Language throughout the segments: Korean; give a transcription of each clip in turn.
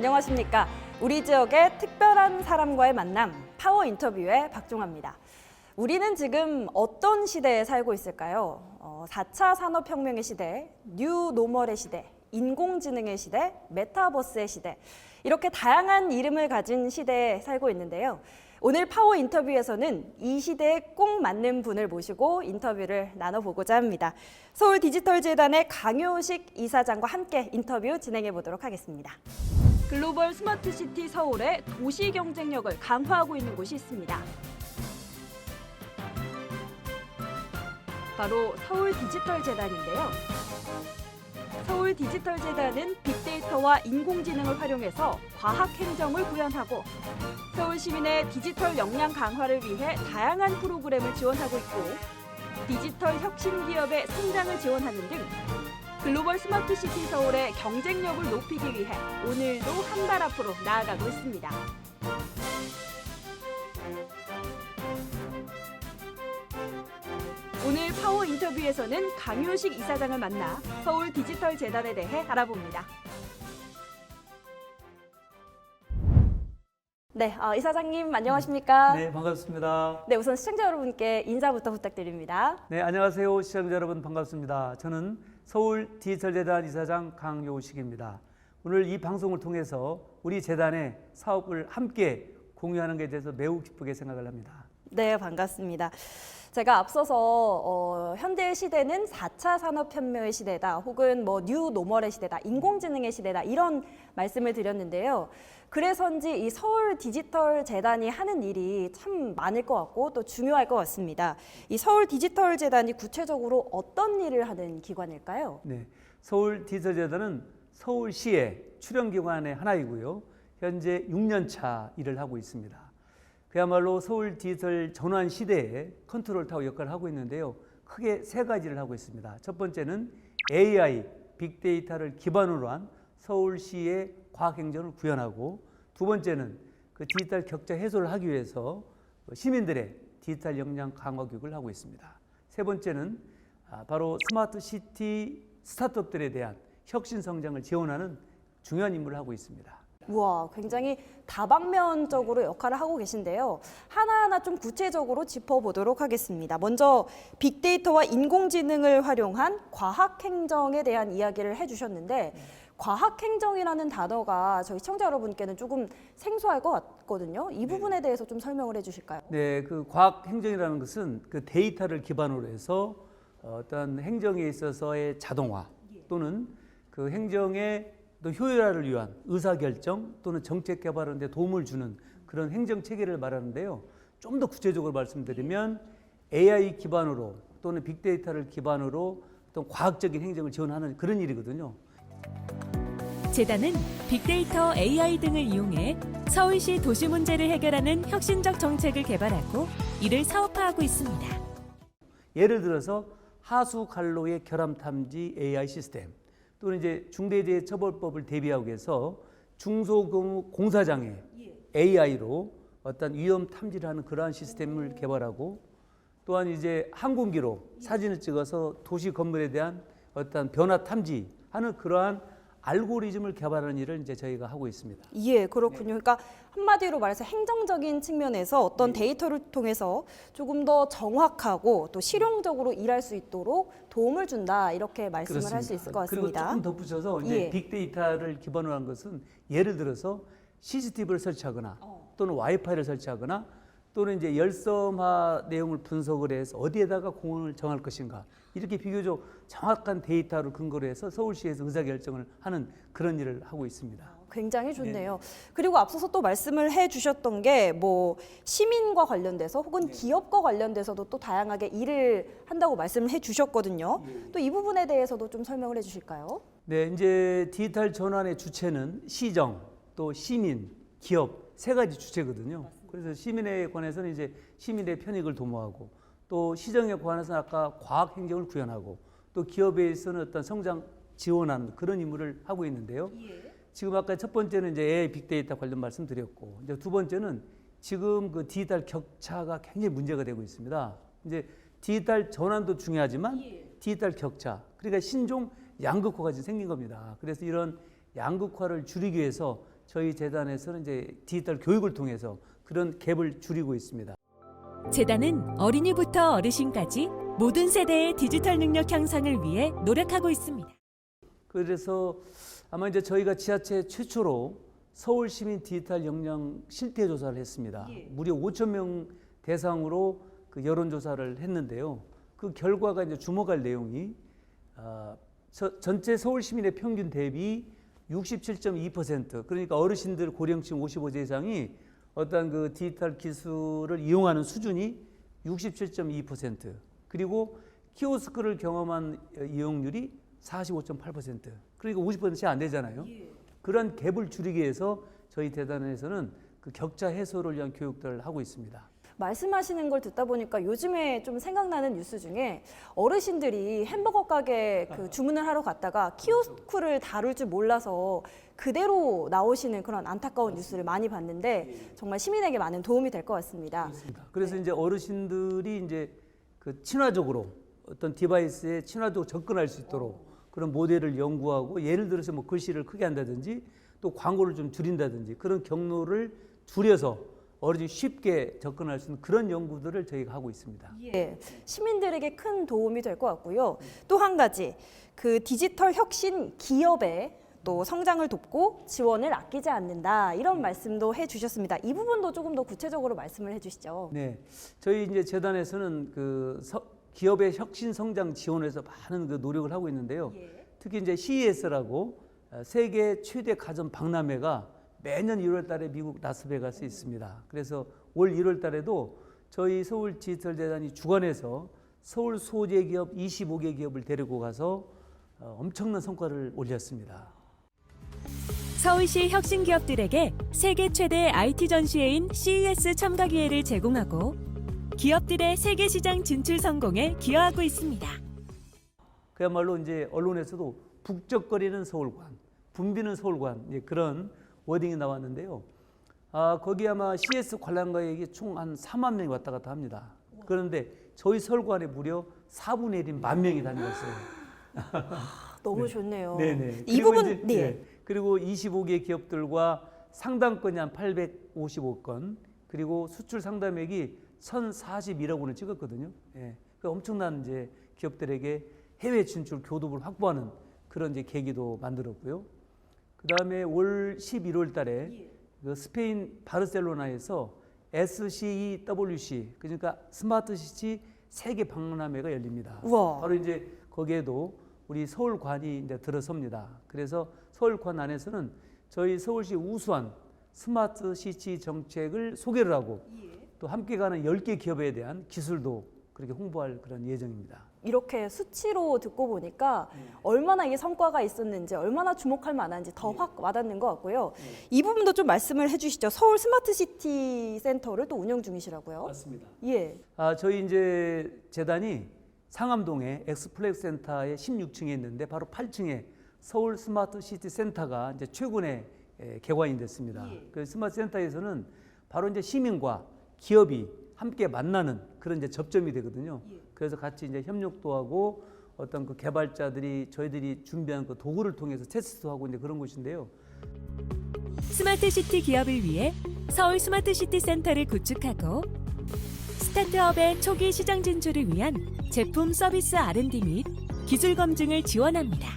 안녕하십니까. 우리 지역의 특별한 사람과의 만남, 파워 인터뷰의 박종아입니다. 우리는 지금 어떤 시대에 살고 있을까요? 4차 산업혁명의 시대, 뉴 노멀의 시대, 인공지능의 시대, 메타버스의 시대, 이렇게 다양한 이름을 가진 시대에 살고 있는데요. 오늘 파워 인터뷰에서는 이 시대에 꼭 맞는 분을 모시고 인터뷰를 나눠보고자 합니다. 서울디지털재단의 강효식 이사장과 함께 인터뷰 진행해 보도록 하겠습니다. 글로벌 스마트시티 서울의 도시 경쟁력을 강화하고 있는 곳이 있습니다. 바로 서울디지털재단인데요. 서울디지털재단은 빅데이터와 인공지능을 활용해서 과학행정을 구현하고 서울 시민의 디지털 역량 강화를 위해 다양한 프로그램을 지원하고 있고 디지털 혁신 기업의 성장을 지원하는 등 글로벌 스마트시티 서울의 경쟁력을 높이기 위해 오늘도 한 발 앞으로 나아가고 있습니다. 오늘 파워 인터뷰에서는 강효식 이사장을 만나 서울 디지털 재단에 대해 알아봅니다. 네, 이사장님 안녕하십니까? 네, 반갑습니다. 네, 우선 시청자 여러분께 인사부터 부탁드립니다. 네, 안녕하세요. 시청자 여러분 반갑습니다. 저는 서울 디지털재단 이사장 강효식입니다. 오늘 이 방송을 통해서 우리 재단의 사업을 함께 공유하는 것에 대해서 매우 기쁘게 생각을 합니다. 네, 반갑습니다. 제가 앞서서 현대 시대는 4차 산업혁명의 시대다, 혹은 뉴 노멀의 시대다, 인공지능의 시대다, 이런 말씀을 드렸는데요. 그래서인지 이 서울 디지털 재단이 하는 일이 참 많을 것 같고 또 중요할 것 같습니다. 이 서울 디지털 재단이 구체적으로 어떤 일을 하는 기관일까요? 네, 서울 디지털 재단은 서울시의 출연기관의 하나이고요. 현재 6년 차 일을 하고 있습니다. 그야말로 서울 디지털 전환 시대에 컨트롤 타워 역할을 하고 있는데요. 크게 세 가지를 하고 있습니다. 첫 번째는 AI, 빅데이터를 기반으로 한 서울시의 과학행정을 구현하고, 두 번째는 그 디지털 격차 해소를 하기 위해서 시민들의 디지털 역량 강화 교육을 하고 있습니다. 세 번째는 바로 스마트 시티 스타트업들에 대한 혁신 성장을 지원하는 중요한 임무를 하고 있습니다. 우와, 굉장히 다방면적으로 역할을 하고 계신데요. 하나하나 좀 구체적으로 짚어보도록 하겠습니다. 먼저 빅데이터와 인공지능을 활용한 과학행정에 대한 이야기를 해주셨는데, 과학행정이라는 단어가 저희 시청자 여러분께는 조금 생소할 것 같거든요. 이 부분에 대해서 좀 설명을 해주실까요? 네, 그 과학행정이라는 것은 그 데이터를 기반으로 해서 어떤 행정에 있어서의 자동화 또는 그 행정의 또 효율화를 위한 의사결정 또는 정책 개발하는 데 도움을 주는 그런 행정 체계를 말하는데요. 좀 더 구체적으로 말씀드리면 AI 기반으로 또는 빅데이터를 기반으로 어떤 과학적인 행정을 지원하는 그런 일이거든요. 재단은 빅데이터, AI 등을 이용해 서울시 도시 문제를 해결하는 혁신적 정책을 개발하고 이를 사업화하고 있습니다. 예를 들어서 하수 관로의 결함 탐지 AI 시스템, 또는 이제 중대재해처벌법을 대비하기 위해서 중소규모 공사장에 AI로 어떤 위험 탐지를 하는 그러한 시스템을 개발하고, 또한 이제 항공기로 사진을 찍어서 도시 건물에 대한 어떤 변화 탐지하는 그러한 알고리즘을 개발하는 일을 이제 저희가 하고 있습니다. 예, 그렇군요. 그러니까 한마디로 말해서 행정적인 측면에서 어떤 데이터를 통해서 조금 더 정확하고 또 실용적으로 일할 수 있도록 도움을 준다, 이렇게 말씀을 할 수 있을 것 같습니다. 그리고 조금 덧붙여서 이제 빅데이터를 기반으로 한 것은 예를 들어서 CCTV를 설치하거나 또는 와이파이를 설치하거나 또는 이제 열섬화 내용을 분석을 해서 어디에다가 공원을 정할 것인가, 이렇게 비교적 정확한 데이터를 근거로 해서 서울시에서 의사결정을 하는 그런 일을 하고 있습니다. 굉장히 좋네요. 그리고 앞서서 또 말씀을 해주셨던 게 시민과 관련돼서 혹은 기업과 관련돼서도 또 다양하게 일을 한다고 말씀을 해주셨거든요. 또 이 부분에 대해서도 좀 설명을 해주실까요? 네, 이제 디지털 전환의 주체는 시정, 또 시민, 기업 세 가지 주체거든요. 그래서 시민에 관해서는 이제 시민의 편익을 도모하고, 또 시정에 관해서는 아까 과학 행정을 구현하고, 또 기업에 있어서는 어떤 성장 지원하는 그런 임무를 하고 있는데요. 지금 아까 첫 번째는 이제 AI 빅데이터 관련 말씀드렸고, 이제 두 번째는 지금 그 디지털 격차가 굉장히 문제가 되고 있습니다. 이제 디지털 전환도 중요하지만 디지털 격차, 그러니까 신종 양극화가 지금 생긴 겁니다. 그래서 이런 양극화를 줄이기 위해서 저희 재단에서는 이제 디지털 교육을 통해서 그런 갭을 줄이고 있습니다. 재단은 어린이부터 어르신까지 모든 세대의 디지털 능력 향상을 위해 노력하고 있습니다. 그래서 아마 이제 저희가 지자체 최초로 서울 시민 디지털 역량 실태 조사를 했습니다. 무려 5천 명 대상으로 그 여론조사를 했는데요. 그 결과가 이제 주목할 내용이 전체 서울 시민의 평균 대비 67.2%, 그러니까 어르신들 고령층 55세 이상이 어떤 그 디지털 기술을 이용하는 수준이 67.2%, 그리고 키오스크를 경험한 이용률이 45.8%, 그러니까 50% 채 안 되잖아요. 그런 갭을 줄이기 위해서 저희 재단에서는 그 격차 해소를 위한 교육들을 하고 있습니다. 말씀하시는 걸 듣다 보니까 요즘에 좀 생각나는 뉴스 중에 어르신들이 햄버거 가게 그 주문을 하러 갔다가 키오스크를 다룰 줄 몰라서 그대로 나오시는 그런 안타까운 뉴스를 많이 봤는데 정말 시민에게 많은 도움이 될 것 같습니다. 그렇습니다. 그래서 이제 어르신들이 이제 그 친화적으로 어떤 디바이스에 친화적으로 접근할 수 있도록 그런 모델을 연구하고, 예를 들어서 뭐 글씨를 크게 한다든지 또 광고를 좀 줄인다든지 그런 경로를 줄여서 어르신이 쉽게 접근할 수 있는 그런 연구들을 저희가 하고 있습니다. 예, 시민들에게 큰 도움이 될 것 같고요. 또 한 가지, 그 디지털 혁신 기업의 또 성장을 돕고 지원을 아끼지 않는다, 이런 말씀도 해주셨습니다. 이 부분도 조금 더 구체적으로 말씀을 해주시죠. 네, 저희 이제 재단에서는 그 기업의 혁신 성장 지원에서 많은 그 노력을 하고 있는데요. 특히 이제 CES라고 세계 최대 가전 박람회가 매년 1월 달에 미국 라스베가스에 있습니다. 그래서 올 1월 달에도 저희 서울 디지털 재단이 주관해서 서울 소재 기업 25개 기업을 데리고 가서 엄청난 성과를 올렸습니다. 서울시 혁신 기업들에게 세계 최대 IT 전시회인 CES 참가 기회를 제공하고 기업들의 세계 시장 진출 성공에 기여하고 있습니다. 그야말로 이제 언론에서도 북적거리는 서울관, 붐비는 서울관, 이제 그런 워딩이 나왔는데요. 거기 아마 CS 관람가액이 총 한 4만 명이 왔다 갔다 합니다. 그런데 저희 서울관에 무려 4분의 1인 1만 명이 다녔어요. 너무 좋네요. 네네. 이 부분, 네. 그리고 25개 기업들과 상담건이 한 855건, 그리고 수출 상담액이 1,041억 원을 찍었거든요. 예. 그 엄청난 이제 기업들에게 해외 진출 교두부를 확보하는 그런 이제 계기도 만들었고요. 그 다음에 올 11월 달에 그 스페인 바르셀로나에서 SCEWC, 그러니까 스마트 시티 세계 박람회가 열립니다. 우와. 바로 이제 거기에도 우리 서울관이 이제 들어섭니다. 그래서 서울관 안에서는 저희 서울시 우수한 스마트 시티 정책을 소개를 하고 또 함께 가는 10개 기업에 대한 기술도 그렇게 홍보할 그런 예정입니다. 이렇게 수치로 듣고 보니까 얼마나 이게 성과가 있었는지, 얼마나 주목할 만한지 더 확 와닿는 것 같고요. 이 부분도 좀 말씀을 해주시죠. 서울 스마트시티 센터를 또 운영 중이시라고요. 맞습니다. 예. 저희 이제 재단이 상암동에 엑스플렉스 센터의 16층에 있는데 바로 8층에 서울 스마트 시티 센터가 이제 최근에 개관이 됐습니다. 그 스마트 센터에서는 바로 이제 시민과 기업이 함께 만나는 그런 이제 접점이 되거든요. 그래서 같이 이제 협력도 하고 어떤 그 개발자들이 저희들이 준비한 그 도구를 통해서 테스트도 하고 이제 그런 곳인데요. 스마트 시티 기업을 위해 서울 스마트 시티 센터를 구축하고 스타트업의 초기 시장 진출을 위한 제품 서비스 R&D 및 기술 검증을 지원합니다.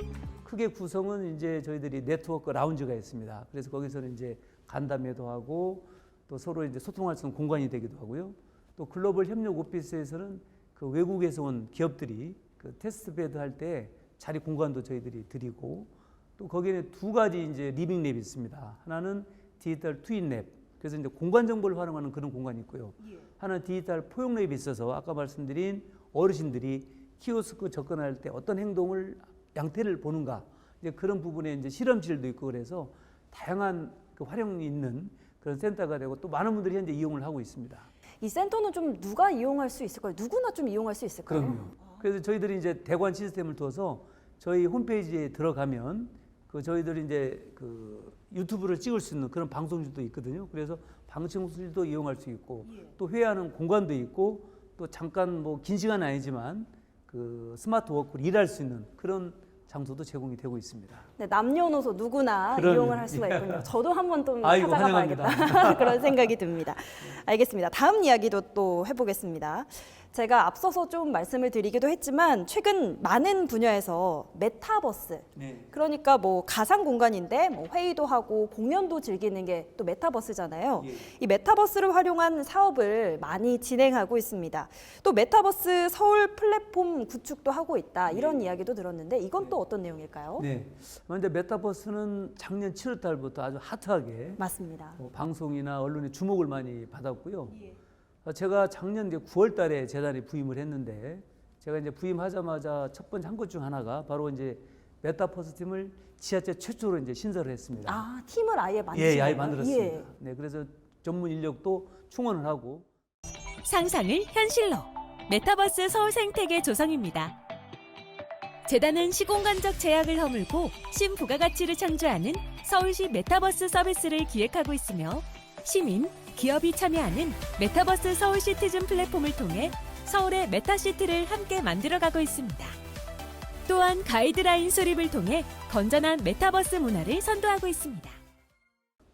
크게 구성은 이제 저희들이 네트워크 라운지가 있습니다. 그래서 거기서는 이제 간담회도 하고 또 서로 이제 소통할 수 있는 공간이 되기도 하고요. 또 글로벌 협력 오피스에서는 그 외국에서 온 기업들이 그 테스트베드 할 때 자리 공간도 저희들이 드리고, 또 거기에 두 가지 이제 리빙 랩이 있습니다. 하나는 디지털 트윈 랩, 그래서 이제 공간 정보를 활용하는 그런 공간이 있고요. 하나는 디지털 포용 랩이 있어서 아까 말씀드린 어르신들이 키오스크 접근할 때 어떤 행동을 양태를 보는가, 이제 그런 부분에 이제 실험실도 있고 그래서 다양한 그 활용이 있는 그런 센터가 되고 또 많은 분들이 현재 이용을 하고 있습니다. 이 센터는 좀 누가 이용할 수 있을까요? 누구나 좀 이용할 수 있을까요? 그럼요. 그래서 저희들이 이제 대관 시스템을 둬서 저희 홈페이지에 들어가면 그 저희들이 이제 그 유튜브를 찍을 수 있는 그런 방송실도 있거든요. 그래서 방송실도 이용할 수 있고 또 회의하는 공간도 있고 또 잠깐 뭐 긴 시간은 아니지만 그 스마트 워크를 일할 수 있는 그런 장소도 제공이 되고 있습니다. 네, 남녀노소 누구나 그런- 이용을 할 수가 있군요. 저도 한번 좀 아이고, 찾아가 환영합니다. 봐야겠다. 그런 생각이 듭니다. 알겠습니다. 다음 이야기도 또 해보겠습니다. 제가 앞서서 좀 말씀을 드리기도 했지만 최근 많은 분야에서 메타버스, 네. 그러니까 뭐 가상 공간인데 뭐 회의도 하고 공연도 즐기는 게 또 메타버스잖아요. 예. 이 메타버스를 활용한 사업을 많이 진행하고 있습니다. 또 메타버스 서울 플랫폼 구축도 하고 있다 이런 이야기도 들었는데 이건 또 어떤 내용일까요? 네. 먼저 메타버스는 작년 7월 달부터 아주 핫하게 맞습니다. 방송이나 언론의 주목을 많이 받았고요. 제가 작년 이제 9월 달에 재단에 부임을 했는데 제가 이제 부임하자마자 첫 번째 한 것 중 하나가 바로 이제 메타버스 팀을 지자체 최초로 이제 신설을 했습니다. 아, 팀을 아예 만드신 예, 아예 건가요? 만들었습니다. 예. 네, 그래서 전문 인력도 충원을 하고 상상을 현실로 메타버스 서울 생태계 조성입니다. 재단은 시공간적 제약을 허물고 신부가가치를 창조하는 서울시 메타버스 서비스를 기획하고 있으며 시민, 기업이 참여하는 메타버스 서울 시티즌 플랫폼을 통해 서울의 메타시티를 함께 만들어가고 있습니다. 또한 가이드라인 수립을 통해 건전한 메타버스 문화를 선도하고 있습니다.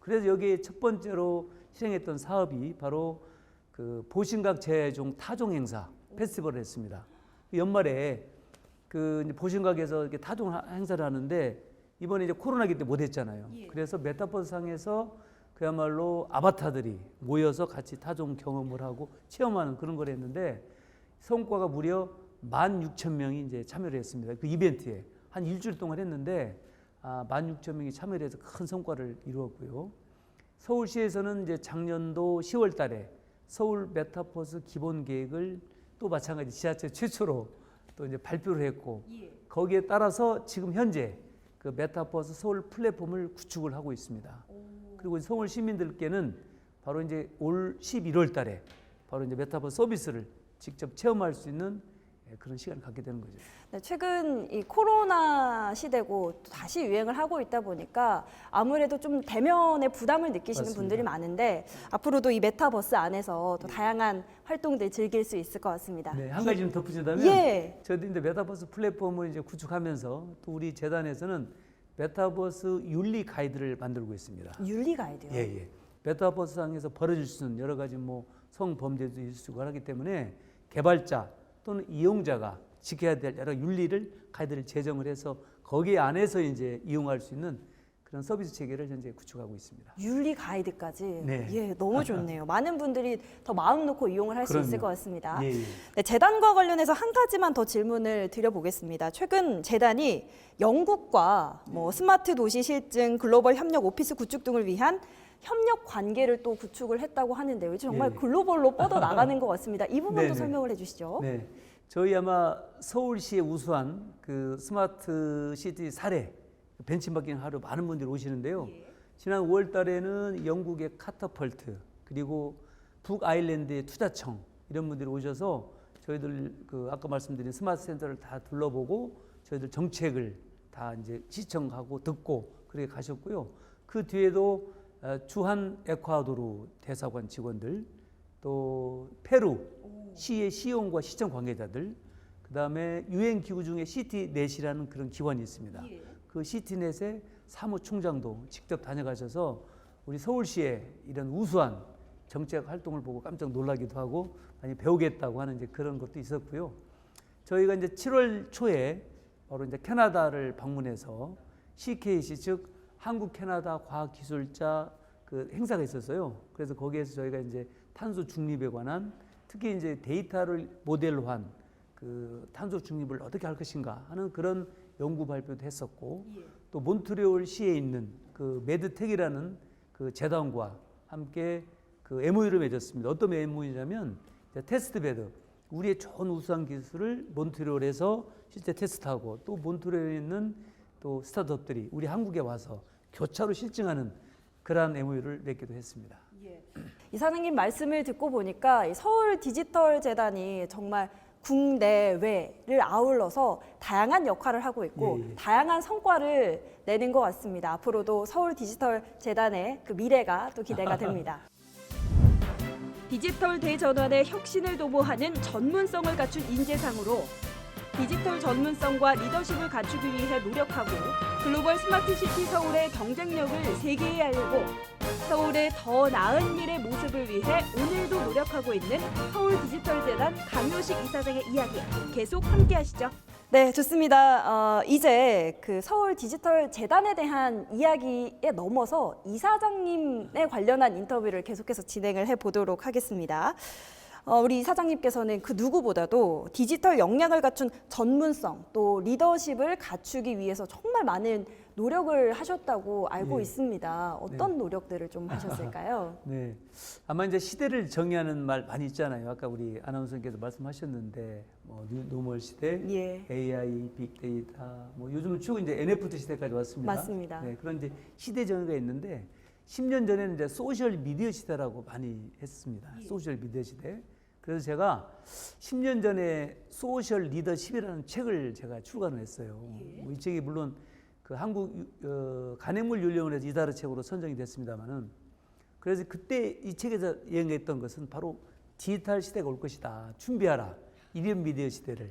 그래서 여기에 첫 번째로 실행했던 사업이 바로 그 보신각 재종 타종 행사 페스티벌을 했습니다. 연말에 그 이제 보신각에서 이렇게 타종 행사를 하는데 이번에 이제 코로나기 때문에 못 했잖아요. 그래서 메타버스 상에서 그야말로 아바타들이 모여서 같이 타종 경험을 하고 체험하는 그런 걸 했는데 성과가 무려 16,000명이 이제 참여를 했습니다. 그 이벤트에 한 일주일 동안 했는데 16,000명이 참여를 해서 큰 성과를 이루었고요. 서울시에서는 이제 작년도 10월 달에 서울 메타버스 기본 계획을 또 마찬가지 지자체 최초로 또 이제 발표를 했고 거기에 따라서 지금 현재 그 메타버스 서울 플랫폼을 구축을 하고 있습니다. 그리고 서울 시민들께는 바로 이제 올 11월 달에 바로 이제 메타버스 서비스를 직접 체험할 수 있는 그런 시간을 갖게 되는 거죠. 네, 최근 이 코로나 시대고 또 다시 유행을 하고 있다 보니까 아무래도 좀 대면의 부담을 느끼시는 맞습니다. 분들이 많은데 앞으로도 이 메타버스 안에서 또 다양한 활동들 즐길 수 있을 것 같습니다. 네, 한 가지 좀 덧붙인다면 예. 저도 이제 메타버스 플랫폼을 이제 구축하면서 또 우리 재단에서는 메타버스 윤리 가이드를 만들고 있습니다. 윤리 가이드요. 예. 메타버스 상에서 벌어질 수 있는 여러 가지 뭐 성범죄도 있을 수 있고 하기 때문에 개발자 또는 이용자가 지켜야 될 여러 윤리를 가이드를 제정을 해서 거기 안에서 이제 이용할 수 있는 그런 서비스 체계를 현재 구축하고 있습니다. 윤리 가이드까지. 네. 예, 너무 좋네요. 많은 분들이 더 마음 놓고 이용을 할 수 있을 그럼요. 것 같습니다. 예. 네, 재단과 관련해서 한 가지만 더 질문을 드려보겠습니다. 최근 재단이 영국과 뭐 스마트 도시 실증, 글로벌 협력 오피스 구축 등을 위한 협력 관계를 또 구축을 했다고 하는데요. 정말 예. 글로벌로 뻗어 나가는 것 같습니다. 이 부분도 네네. 설명을 해주시죠. 네, 저희 아마 서울시의 우수한 그 스마트 시티 사례 벤치마킹 하러 많은 분들이 오시는데요. 지난 5월 달에는 영국의 카터펄트 그리고 북아일랜드의 투자청 이런 분들이 오셔서 저희들 그 아까 말씀드린 스마트 센터를 다 둘러보고 저희들 정책을 다 이제 시청하고 듣고 그렇게 가셨고요. 그 뒤에도 주한 에콰도르 대사관 직원들 또 페루 시의 시의원과 시청 관계자들 그다음에 유엔 기구 중에 시티넷이라는 그런 기관이 있습니다. 그 시티넷의 사무총장도 직접 다녀가셔서 우리 서울시의 이런 우수한 정책 활동을 보고 깜짝 놀라기도 하고 많이 배우겠다고 하는 이제 그런 것도 있었고요. 저희가 이제 7월 초에 바로 이제 캐나다를 방문해서 CKC 즉 한국 캐나다 과학기술자 그 행사가 있었어요. 그래서 거기에서 저희가 이제 탄소 중립에 관한 특히 이제 데이터를 모델로 한 그 탄소 중립을 어떻게 할 것인가 하는 그런 연구 발표도 했었고 또 몬트리올 시에 있는 그 메드텍이라는 그 재단과 함께 그 MOU를 맺었습니다. 어떤 MOU냐면 테스트베드 우리의 좋은 우수한 기술을 몬트리올에서 실제 테스트하고 또 몬트리올에 있는 또 스타트업들이 우리 한국에 와서 교차로 실증하는 그러한 MOU를 맺기도 했습니다. 이사장님 말씀을 듣고 보니까 이 서울 디지털 재단이 정말 국내외를 아울러서 다양한 역할을 하고 있고 예. 다양한 성과를 내는 것 같습니다. 앞으로도 서울 디지털 재단의 그 미래가 또 기대가 됩니다. 디지털 대전환의 혁신을 도모하는 전문성을 갖춘 인재상으로 디지털 전문성과 리더십을 갖추기 위해 노력하고 글로벌 스마트 시티 서울의 경쟁력을 세계에 알리고 서울의 더 나은 미래 모습을 위해 오늘도 노력하고 있는 서울디지털재단 강효식 이사장의 이야기 계속 함께 하시죠. 네, 좋습니다. 이제 그 서울디지털재단에 대한 이야기에 넘어서 이사장님에 관련한 인터뷰를 계속해서 진행을 해보도록 하겠습니다. 우리 이사장님께서는 그 누구보다도 디지털 역량을 갖춘 전문성 또 리더십을 갖추기 위해서 정말 많은 노력을 하셨다고 알고 예. 있습니다. 어떤 노력들을 좀 하셨을까요? 네, 아마 이제 시대를 정의하는 말 많이 있잖아요. 아까 우리 아나운서님께서 말씀하셨는데 뭐 노멀 시대, 예. AI, 빅데이터, 뭐 요즘은 쭉 이제 NFT 시대까지 왔습니다. 맞습니다. 네, 그런 이제 시대 정의가 있는데 10년 전에는 이제 소셜 미디어 시대라고 많이 했습니다. 소셜 미디어 시대. 그래서 제가 10년 전에 소셜 리더십이라는 책을 제가 출간을 했어요. 뭐이 책이 물론 그 한국 간행물윤리원에서 이다르 책으로 선정이 됐습니다만은 그래서 그때 이 책에서 얘기했던 것은 바로 디지털 시대가 올 것이다. 준비하라. 이런 미디어 시대를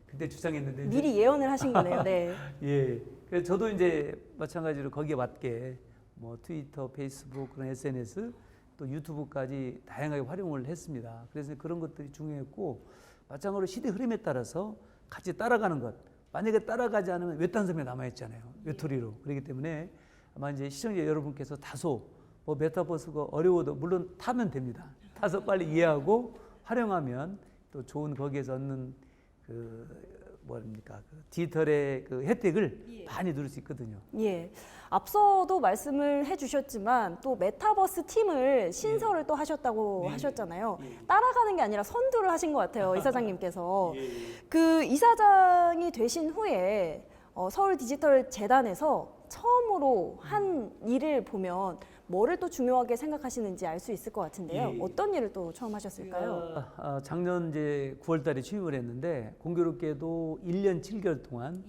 그때 주장했는데 미리 예언을 하신 거네요. 네. 예. 그래서 저도 이제 마찬가지로 거기에 맞게 뭐 트위터, 페이스북 그런 SNS 또 유튜브까지 다양하게 활용을 했습니다. 그래서 그런 것들이 중요했고 마찬가지로 시대 흐름에 따라서 같이 따라가는 것. 만약에 따라가지 않으면 외딴섬에 남아있잖아요. 외톨이로. 그렇기 때문에 아마 이제 시청자 여러분께서 다소 뭐 메타버스가 어려워도 물론 타면 됩니다. 타서 빨리 이해하고 활용하면 또 좋은 거기에서 얻는 그 뭡니까 그 디지털의 그 혜택을 많이 누릴 수 있거든요. 예. 앞서도 말씀을 해주셨지만 또 메타버스 팀을 신설을 또 하셨다고 하셨잖아요. 따라가는 게 아니라 선두를 하신 것 같아요, 이사장님께서. 그 이사장이 되신 후에 서울디지털재단에서 처음으로 한 일을 보면 뭐를 또 중요하게 생각하시는지 알 수 있을 것 같은데요. 어떤 일을 또 처음 하셨을까요? 작년 이제 9월달에 취임을 했는데 공교롭게도 1년 7개월 동안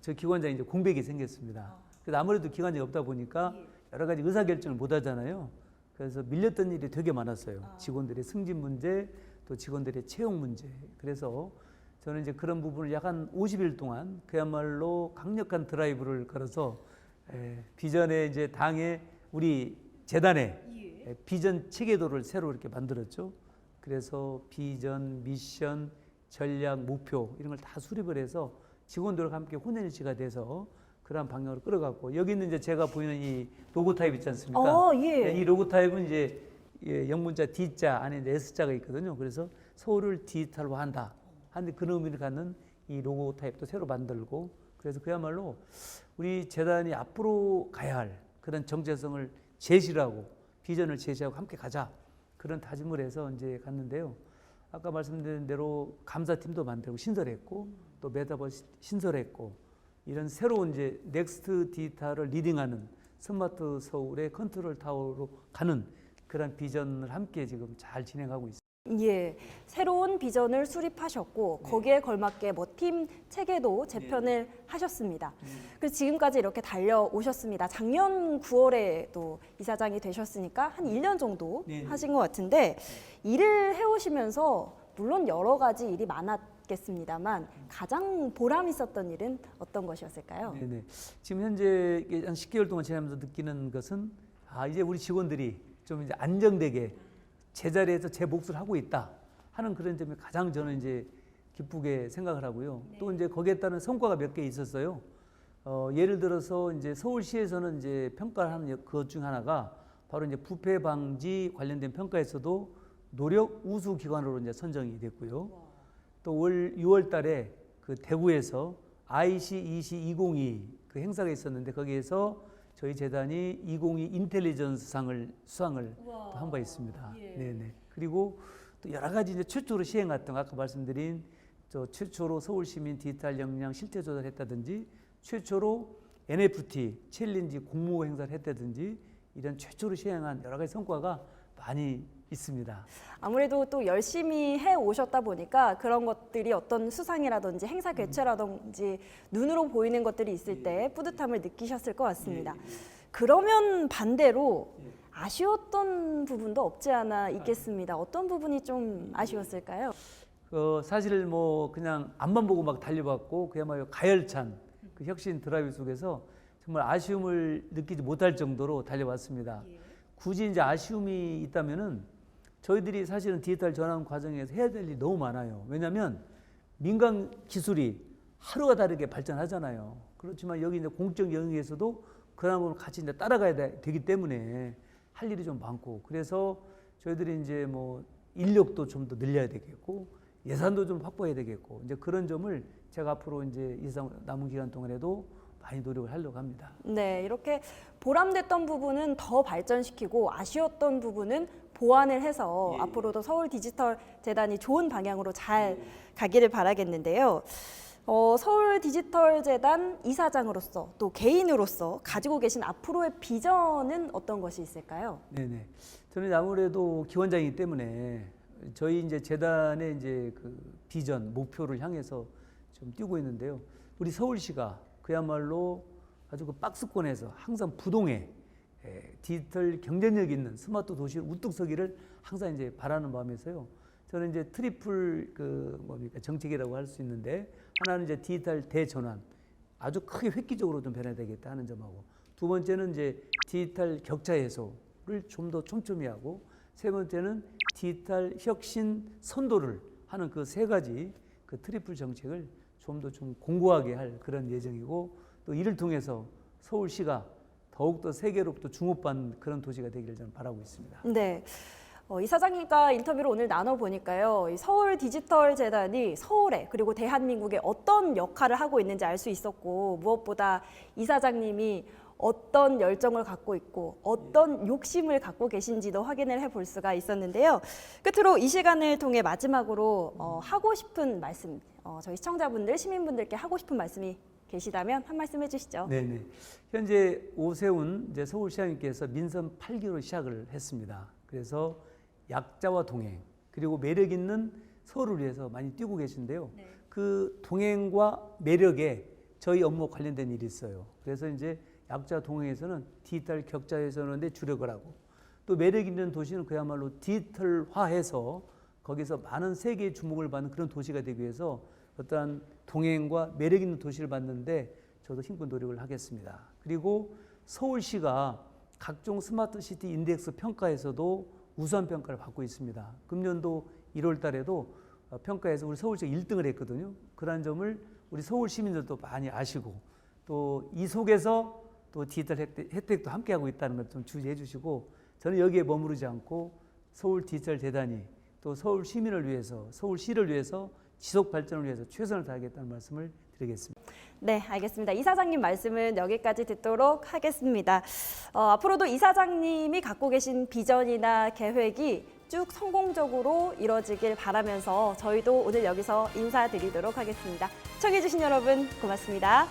저 기관장이 이제 공백이 생겼습니다. 그래서 아무래도 기관장이 없다 보니까 여러 가지 의사결정을 못 하잖아요. 그래서 밀렸던 일이 되게 많았어요. 직원들의 승진 문제, 또 직원들의 채용 문제. 그래서 저는 이제 그런 부분을 약 한 50일 동안 그야말로 강력한 드라이브를 걸어서 비전의 이제 당의 우리 재단의 비전 체계도를 새로 이렇게 만들었죠. 그래서 비전, 미션, 전략, 목표 이런 걸 다 수립을 해서 직원들과 함께 혼연일치가 돼서 그런 방향으로 끌어갔고 여기 있는 이제 제가 보이는 이 로고 타입 있지 않습니까? 이 로고 타입은 이제 영문자 D자 안에 이제 S자가 있거든요. 그래서 서울을 디지털화한다. 하는데 그런 의미를 갖는 이 로고 타입도 새로 만들고 그래서 그야말로 우리 재단이 앞으로 가야 할 그런 정체성을 제시를 하고 비전을 제시하고 함께 가자 그런 다짐을 해서 이제 갔는데요. 아까 말씀드린 대로 감사팀도 만들고 신설했고 또 메타버스 신설했고 이런 새로운 이제 넥스트 디지털을 리딩하는 스마트 서울의 컨트롤 타워로 가는 그런 비전을 함께 지금 잘 진행하고 있습니다. 예, 새로운 비전을 수립하셨고 거기에 걸맞게 뭐 팀 체계도 재편을 하셨습니다. 그래서 지금까지 이렇게 달려오셨습니다. 작년 9월에 또 이사장이 되셨으니까 한 1년 정도 하신 것 같은데 일을 해오시면서 물론 여러 가지 일이 많았겠습니다만 가장 보람 있었던 일은 어떤 것이었을까요? 네네. 지금 현재 한 10개월 동안 지나면서 느끼는 것은 이제 우리 직원들이 좀 이제 안정되게 제자리에서 제 몫을 하고 있다 하는 그런 점이 가장 저는 이제 기쁘게 생각을 하고요. 또 이제 거기에 따른 성과가 몇 개 있었어요. 예를 들어서 이제 서울시에서는 이제 평가를 하는 것 중 하나가 바로 이제 부패 방지 관련된 평가에서도 노력 우수 기관으로 이제 선정이 됐고요. 또 올 6월 달에 그 대구에서 IC2022 그 행사가 있었는데 거기에서 저희 재단이 2022 인텔리전스상을 수상을 한 바 있습니다. 네네. 그리고 또 여러 가지 이제 최초로 시행했던 아까 말씀드린 저 최초로 서울시민 디지털 역량 실태 조사를 했다든지 최초로 NFT 챌린지 공모 행사를 했다든지 이런 최초로 시행한 여러 가지 성과가 많이 있습니다. 아무래도 또 열심히 해 오셨다 보니까 그런 것들이 어떤 수상이라든지 행사 개최라든지 눈으로 보이는 것들이 있을 때 뿌듯함을 느끼셨을 것 같습니다. 그러면 반대로 아쉬웠던 부분도 없지 않아 있겠습니다. 어떤 부분이 좀 아쉬웠을까요? 사실 뭐 그냥 앞만 보고 막 달려봤고 그야말로 가열찬 그 혁신 드라이브 속에서 정말 아쉬움을 느끼지 못할 정도로 달려왔습니다. 굳이 이제 아쉬움이 있다면은 저희들이 사실은 디지털 전환 과정에서 해야 될 일이 너무 많아요. 왜냐하면 민간 기술이 하루가 다르게 발전하잖아요. 그렇지만 여기 이제 공적 영역에서도 그런 부분을 같이 이제 따라가야 되기 때문에 할 일이 좀 많고, 그래서 저희들이 이제 뭐 인력도 좀 더 늘려야 되겠고 예산도 좀 확보해야 되겠고, 이제 그런 점을 제가 앞으로 이제 남은 기간 동안에도 많이 노력을 하려고 합니다. 네, 이렇게 보람됐던 부분은 더 발전시키고 아쉬웠던 부분은 보완을 해서 앞으로도 서울 디지털 재단이 좋은 방향으로 잘 가기를 바라겠는데요. 서울 디지털 재단 이사장으로서 또 개인으로서 가지고 계신 앞으로의 비전은 어떤 것이 있을까요? 네네. 저는 아무래도 기원장이기 때문에 저희 이제 재단의 이제 그 비전 목표를 향해서 좀 뛰고 있는데요. 우리 서울시가 그야말로 아주 그 박스권에서 항상 부동의 디지털 경쟁력 있는 스마트 도시를 우뚝 서기를 항상 이제 바라는 마음에서요. 저는 이제 트리플 정책이라고 할 수 있는데, 하나는 이제 디지털 대전환, 아주 크게 획기적으로 좀 변해야 되겠다 하는 점하고, 두 번째는 이제 디지털 격차 해소를 좀 더 촘촘히 하고, 세 번째는 디지털 혁신 선도를 하는 그 세 가지 그 트리플 정책을 좀 더 좀 공고하게 할 그런 예정이고, 또 이를 통해서 서울시가 더욱더 세계로부터 주목받는 그런 도시가 되기를 저는 바라고 있습니다. 네. 이사장님과 인터뷰를 오늘 나눠보니까요. 이 서울 디지털 재단이 서울에 그리고 대한민국에 어떤 역할을 하고 있는지 알 수 있었고, 무엇보다 이사장님이 어떤 열정을 갖고 있고 어떤 욕심을 갖고 계신지도 확인을 해볼 수가 있었는데요. 끝으로 이 시간을 통해 마지막으로 하고 싶은 말씀, 저희 시청자분들, 시민분들께 하고 싶은 말씀이 계시다면 한 말씀 해주시죠. 네네. 현재 오세훈 이제 서울시장님께서 민선 8기로 시작을 했습니다. 그래서 약자와 동행, 그리고 매력 있는 서울을 위해서 많이 뛰고 계신데요. 네. 그 동행과 매력에 저희 업무 관련된 일이 있어요. 그래서 이제 약자 동행에서는 디지털 격차 해소하는 데 주력을 하고, 또 매력 있는 도시는 그야말로 디지털화해서 거기서 많은 세계의 주목을 받는 그런 도시가 되기 위해서 어떠한 동행과 매력 있는 도시를 만드는데 저도 힘껏 노력을 하겠습니다. 그리고 서울시가 각종 스마트 시티 인덱스 평가에서도 우수한 평가를 받고 있습니다. 금년도 1월 달에도 평가에서 우리 서울시가 1등을 했거든요. 그런 점을 우리 서울 시민들도 많이 아시고, 또 이 속에서 또 디지털 혜택도 함께하고 있다는 것 좀 주의해 주시고, 저는 여기에 머무르지 않고 서울 디지털 재단이 또 서울 시민을 위해서, 서울시를 위해서 지속 발전을 위해서 최선을 다하겠다는 말씀을 드리겠습니다. 네, 알겠습니다. 이사장님 말씀은 여기까지 듣도록 하겠습니다. 앞으로도 이사장님이 갖고 계신 비전이나 계획이 쭉 성공적으로 이뤄지길 바라면서 저희도 오늘 여기서 인사드리도록 하겠습니다. 시청해주신 여러분 고맙습니다.